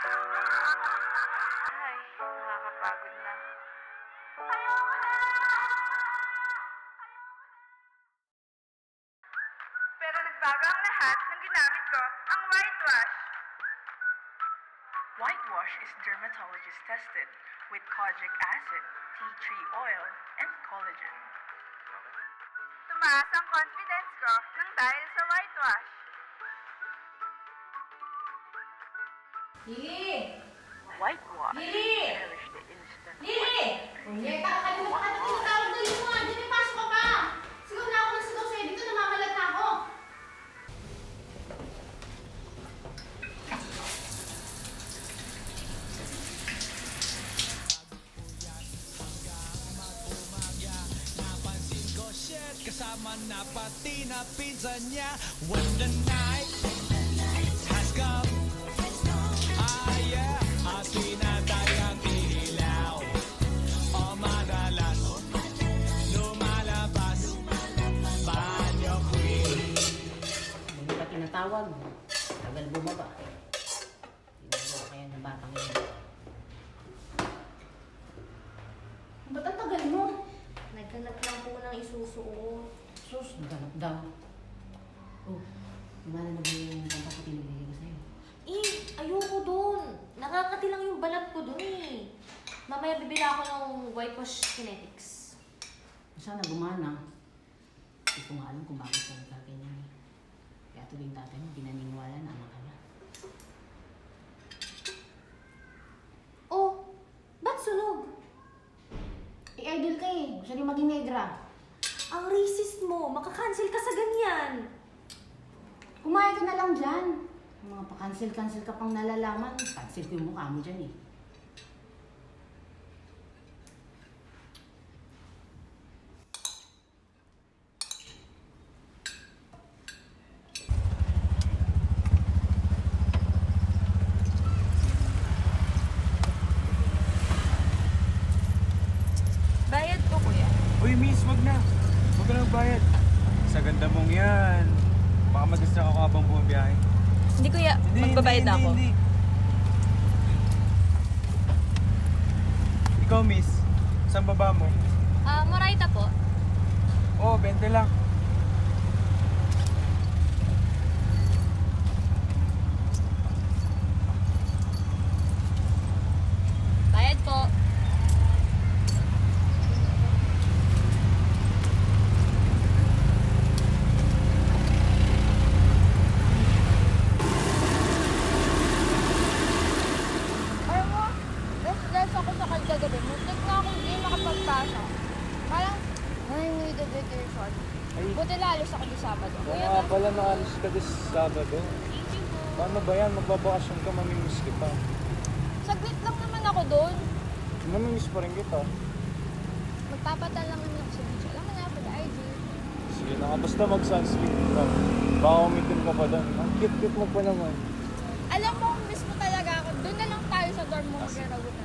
Ay, nakakapagod na. Pero nagbago ang lahat ng ginamit ko, ang whitewash. Whitewash is dermatologist tested with kojic acid, tea tree oil, and collagen. Tumaas ang confidence ko nang dahil sa whitewash. Lili! Whitewash. Lili! Cherish the instant. Lili! Unyeta, kakalimutan ka na tinatawag na mo. Diyan may pasok ka pa. Sigaw na ako ng sigaw sa'yo. Dito namamalat na ako. Kasama na pati na pinsan niya. When the night has come, ah yeah, at pinatay ang ilaw. O madalas lumalabas banyo queen. Hindi ka tinatawag. Tagal bumaba. Tinagawa kaya ng batang yun. Ba't ang tagal mo? Naghanap lang po ng isusuot. Sus, naganap daw. Oh, lumala na ba yung pampaputi na binigay ko sa'yo? Eh, ayoko dun. Nakakati lang yung balat ko dun eh. Mamaya bibili ako ng whitewash kinetics. Sana gumana. Hindi ko nga alam kung bakit ka nagkaganyan eh. Kaya tuloy yung tatay mo, di naniniwala na anak ka na. Oh, ba't sunog? I-idol ka eh. Gusto niyo maging negra. Ang racist mo. Makakancel ka sa ganyan. Kumain ka na lang dyan. Yung mga pa-cancel-cancel ka pang nalalaman. Cancel ko yung mukha mo dyan eh. Bayad po, kuya. Uy, miss, wag na. Wag ka na magbayad. Sa ganda mong yan. Baka mag-distract ako habang bumabiyahe. Hindi, kuya. Magbabayad na ako. Hindi. Ikaw, miss. Saan baba mo? Moraita po. Oo, 20 lang. Bayad po. Alam mo, less ako sa kagagabi. Muntik na akong hindi makapagpasa. Parang, I need a vacation. Ay. Buti lalos ako di Sabado. Oo nga pala, naalis ka this Sabado. Paano ba yan? Magbabakasyon ka, mamimiss kita. Saglit lang naman ako doon. Mamimiss pa rin kita. Magpapatal lang naman ako sa beach. Alam mo na, pag-IG. Sige na nga, basta mag-sunscreen ka. Baka umitin ka pa doon. Ang cute-cute mo pa naman. Alam mo, miss mo talaga ako. Doon na lang tayo sa dorm mo mag-ragutan.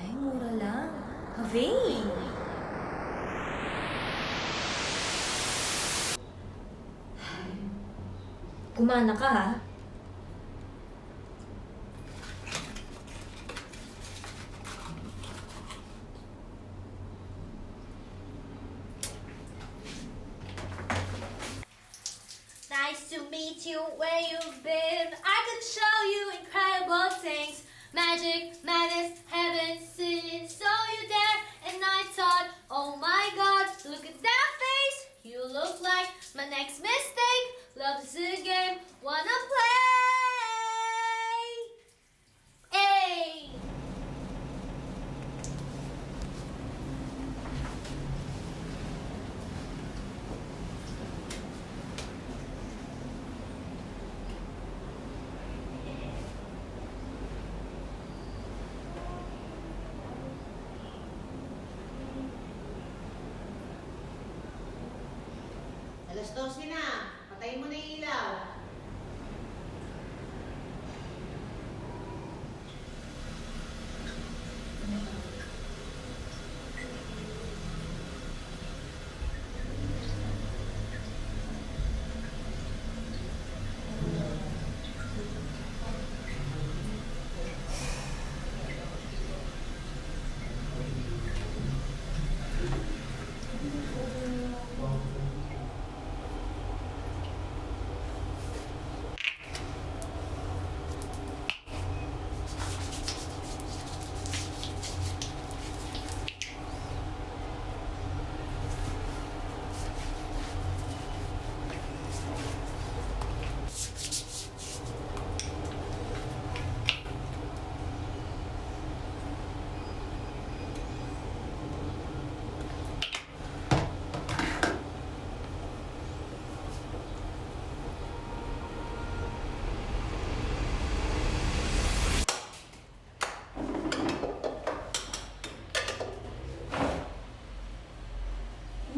Ay, mura lang. Havay! Kumana ka ha? meet you where you've been. I could show you incredible things. Magic, madness, heaven, sin. So you dare, and I thought, oh my God, look at that face. You look like my next mistake. Love's a game, wanna play. Hey! Alas 12 na. Patayin mo na yung ilaw.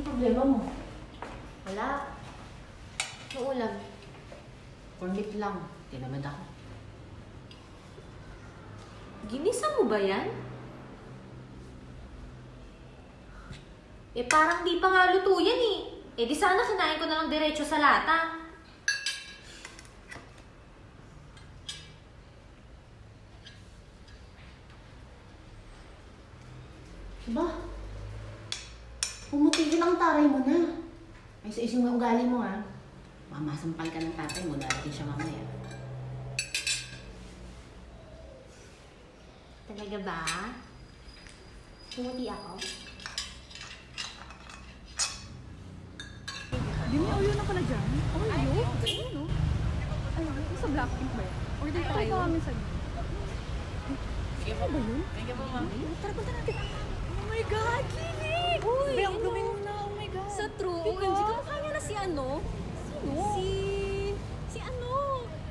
Problema mo? Wala. Anong ulam? Corn beef lang. Tinamad ako. Ginisa mo ba yan? Eh parang di pa nga luto yan eh. Eh di sana kinain ko na lang diretso sa lata. Diba? Pumuti yun ang taray mo na. Ay, sa isang ugali mo ha. Mamasampal ka ng tatay mo, darating siya mamaya. Talaga ba? Pumuti ako? Dini-oyo na pala dyan. Oh, yun. Ganun, no? Ano, yung sa Blackpink ba yan? Order tayo. Ito kami sa Sige pa ba yun? Sige pa, ma'am. Tara, punta natin. Oh my God, kilig! Uy, ang gawin mo na. Oh my God. Sa true, Diba? OMG, kamukha niya na si ano? Sino? Si ano?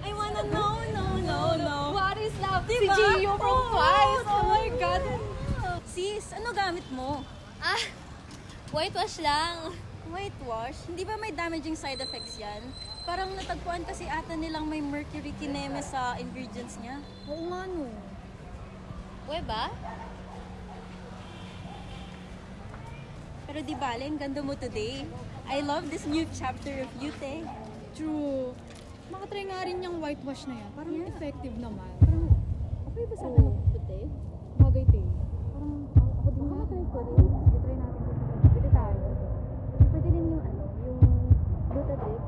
I wanna know, no. What is love? Diba? Si Gio from Oo, Twice. Oh my tama. God. Sis, ano gamit mo? Whitewash lang. Whitewash? Hindi ba may damaging side effects yan? Parang natagpuan kasi ata nilang may mercury kineme sa ingredients niya. Oo nga, no. Uwe ba? Pero di bale, ang ganda mo today. I love this new chapter of you, te. True. Makatry nga rin yung whitewash na yan. Parang Yeah. effective naman. Parang, okay ba sa akin ng puti? Bagay, te. Parang, ako din nga. Try ko rin. Sige, try natin sa sarap. Pwede tayo. Pwede rin yung ano, yung Glutadric.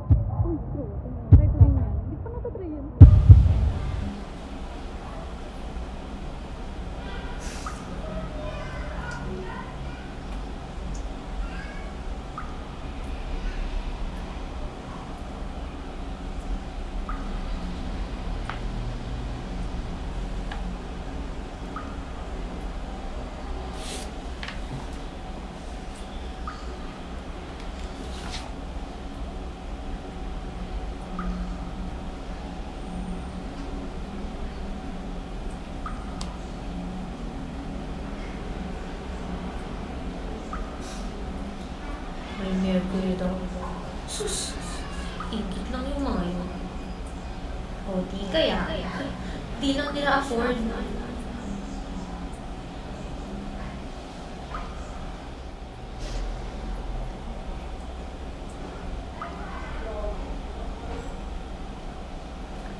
Oh, true. Try ko rin yan. Hindi pa natatry yun. May mercury daw. Sus! Ingit lang yung mga yun. O di kaya, di lang nila afford.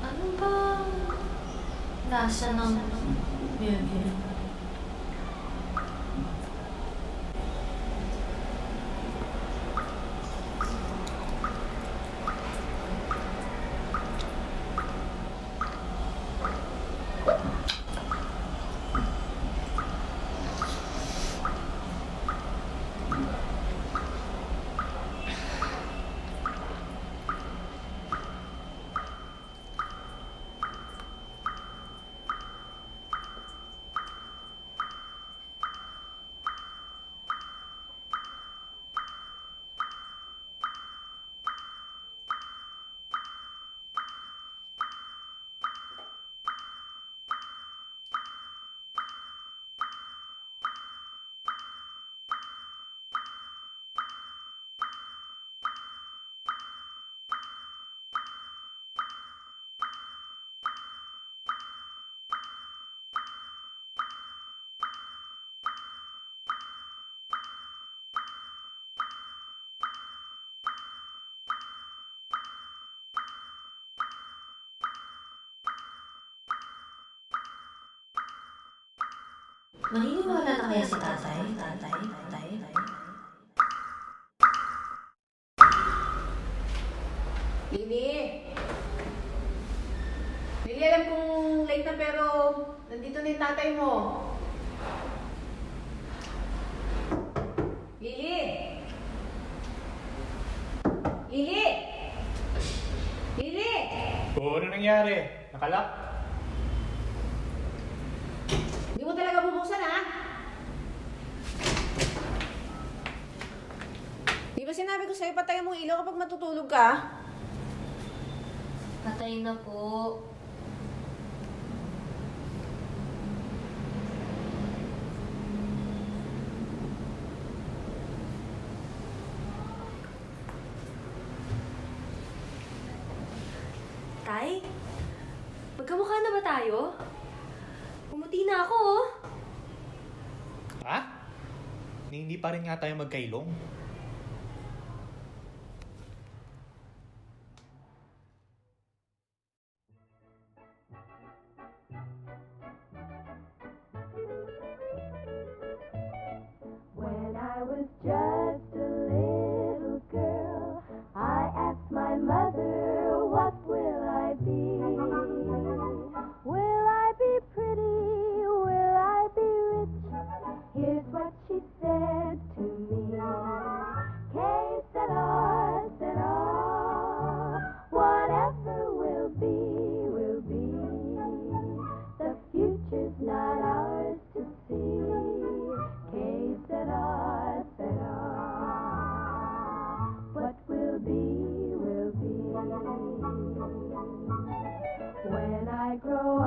Ano ba lasa ng mercury? Maniniwala na kaya si tatay? Tatay? Lily! Lily, alam kong late na pero nandito na yung tatay mo. Lily! Lily! Lily! Oo, ano nangyari? Nakalak? Hindi mo talaga bubuksan, ha? Di ba sinabi ko sa'yo, patayin mo ilaw kapag matutulog ka? Patay na po. Tay? Magkamukha na ba tayo? Pumuti na ako, oh. Ha? Hindi pa rin nga tayo magkailong. When I was just a little girl, I asked my mother, what will I be? Will I be pretty? Will I be rich? Here's what she said to me. Que sera, whatever will be, will be. The future's not ours to see. Que sera, what will be, will be. When I grow